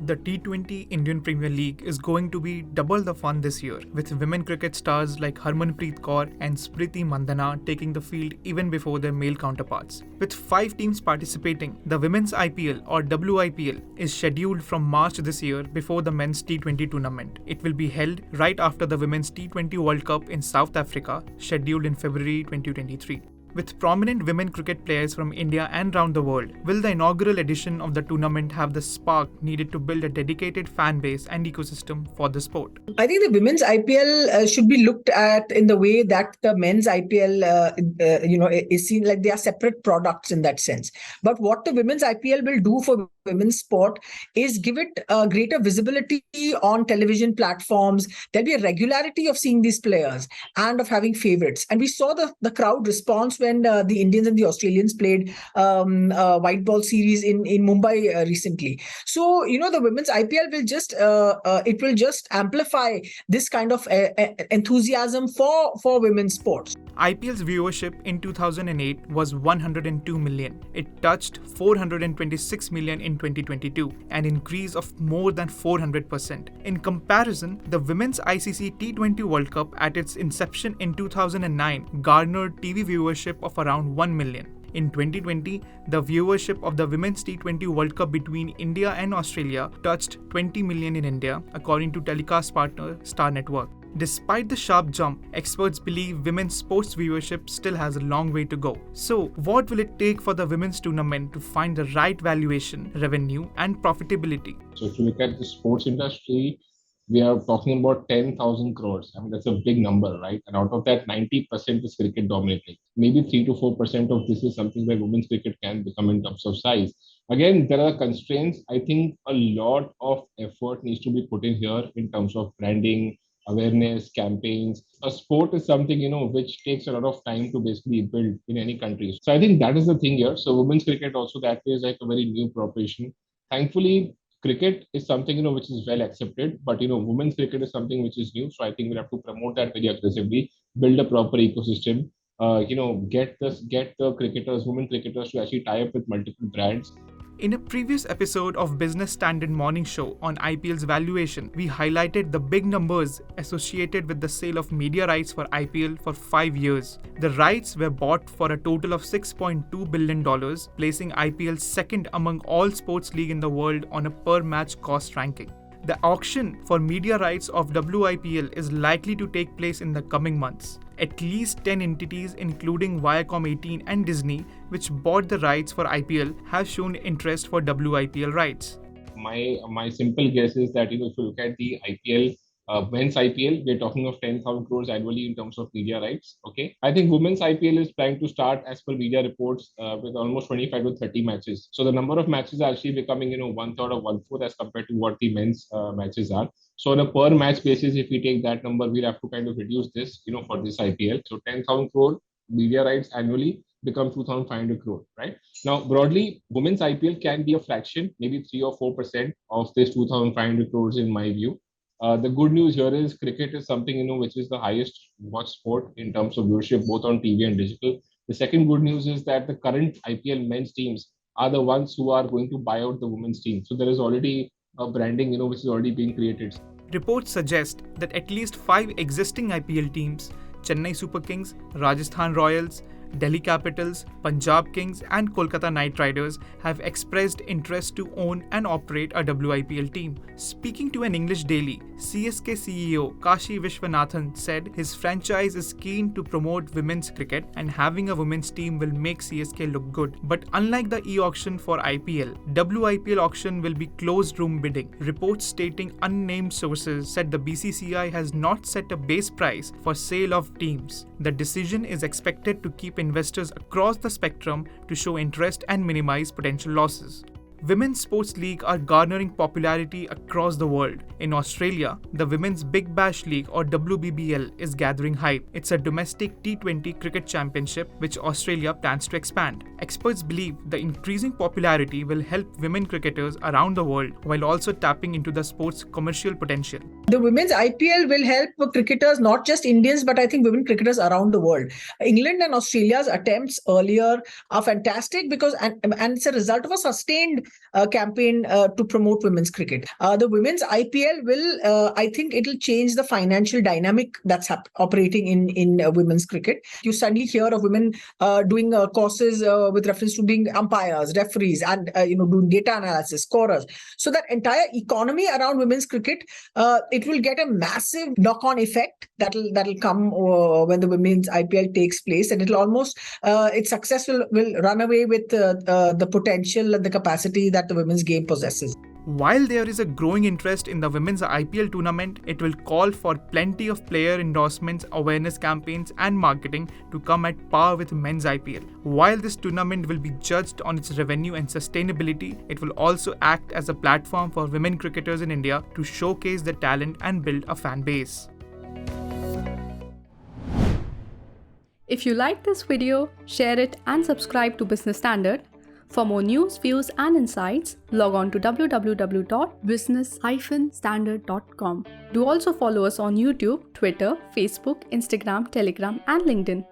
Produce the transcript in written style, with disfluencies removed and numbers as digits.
The T20 Indian Premier League is going to be double the fun this year, with women cricket stars like Harmanpreet Kaur and Smriti Mandhana taking the field even before their male counterparts. With 5 teams participating, the Women's IPL or WIPL is scheduled from March this year before the men's T20 tournament. It will be held right after the Women's T20 World Cup in South Africa, scheduled in February 2023. With prominent women cricket players from India and around the world, will the inaugural edition of the tournament have the spark needed to build a dedicated fan base and ecosystem for the sport? I think the women's IPL should be looked at in the way that the men's IPL, is seen like they are separate products in that sense. But what the women's IPL will do for women's sport is give it greater visibility on television platforms. There'll be a regularity of seeing these players and of having favorites. And we saw the crowd response when the Indians and the Australians played a white ball series in Mumbai recently. So, the women's IPL will just amplify this kind of enthusiasm for women's sports. IPL's viewership in 2008 was 102 million. It touched 426 million in 2022, an increase of more than 400%. In comparison, the Women's ICC T20 World Cup at its inception in 2009 garnered TV viewership of around 1 million. In 2020, the viewership of the Women's T20 World Cup between India and Australia touched 20 million in India, according to telecast partner Star Network. Despite the sharp jump, experts believe women's sports viewership still has a long way to go. So, what will it take for the women's tournament to find the right valuation, revenue, and profitability? So, if you look at the sports industry, we are talking about 10,000 crores. I mean, that's a big number, right? And out of that, 90% is cricket dominating. Maybe 3 to 4% of this is something where women's cricket can become in terms of size. Again, there are constraints. I think a lot of effort needs to be put in here in terms of branding, awareness, campaigns. A sport is something, which takes a lot of time to basically build in any country. So I think that is the thing here. So women's cricket also that way is like a very new proposition. Thankfully, cricket is something, which is well accepted, but, women's cricket is something which is new. So I think we'll have to promote that very aggressively, build a proper ecosystem, get the cricketers, women cricketers to actually tie up with multiple brands. In a previous episode of Business Standard Morning Show on IPL's valuation, we highlighted the big numbers associated with the sale of media rights for IPL for 5 years. The rights were bought for a total of $6.2 billion, placing IPL second among all sports leagues in the world on a per-match cost ranking. The auction for media rights of WIPL is likely to take place in the coming months. At least 10 entities, including Viacom 18 and Disney, which bought the rights for IPL, have shown interest for WIPL rights. My simple guess is that, if you look at the IPL, men's IPL, we're talking of 10,000 crores annually in terms of media rights. Okay, I think women's IPL is trying to start, as per media reports, with almost 25 to 30 matches. So the number of matches are actually becoming, 1/3 or 1/4 as compared to what the men's matches are. So on a per match basis, if we take that number, we'll have to kind of reduce this, for this IPL. So 10,000 crore media rights annually become 2,500 crore, right? Now, broadly, women's IPL can be a fraction, maybe 3 or 4% of this 2,500 crores in my view. The good news here is cricket is something, which is the highest watched sport in terms of viewership, both on TV and digital. The second good news is that the current IPL men's teams are the ones who are going to buy out the women's team. So there is already a branding, which is already being created. Reports suggest that at least 5 existing IPL teams, Chennai Super Kings, Rajasthan Royals, Delhi Capitals, Punjab Kings and Kolkata Knight Riders have expressed interest to own and operate a WIPL team. Speaking to an English daily, CSK CEO Kashi Vishwanathan said his franchise is keen to promote women's cricket and having a women's team will make CSK look good. But unlike the e-auction for IPL, WIPL auction will be closed room bidding. Reports stating unnamed sources said the BCCI has not set a base price for sale of teams. The decision is expected to keep investors across the spectrum to show interest and minimize potential losses. Women's sports leagues are garnering popularity across the world. In Australia, the Women's Big Bash League or WBBL is gathering hype. It's a domestic T20 cricket championship which Australia plans to expand. Experts believe the increasing popularity will help women cricketers around the world while also tapping into the sport's commercial potential. The women's IPL will help cricketers, not just Indians, but I think women cricketers around the world. England and Australia's attempts earlier are fantastic because and it's a result of a sustained campaign to promote women's cricket. The women's IPL will, I think, it'll change the financial dynamic that's operating in women's cricket. You suddenly hear of women doing courses with reference to being umpires, referees, and doing data analysis, scorers. So that entire economy around women's cricket, it will get a massive knock-on effect that'll come when the women's IPL takes place, and it'll almost its success will run away with the potential and the capacity that the women's game possesses. While there is a growing interest in the women's IPL tournament, it will call for plenty of player endorsements, awareness campaigns, and marketing to come at par with men's IPL. While this tournament will be judged on its revenue and sustainability, it will also act as a platform for women cricketers in India to showcase their talent and build a fan base. If you like this video, share it and subscribe to Business Standard. For more news, views and insights, log on to www.business-standard.com. Do also follow us on YouTube, Twitter, Facebook, Instagram, Telegram and LinkedIn.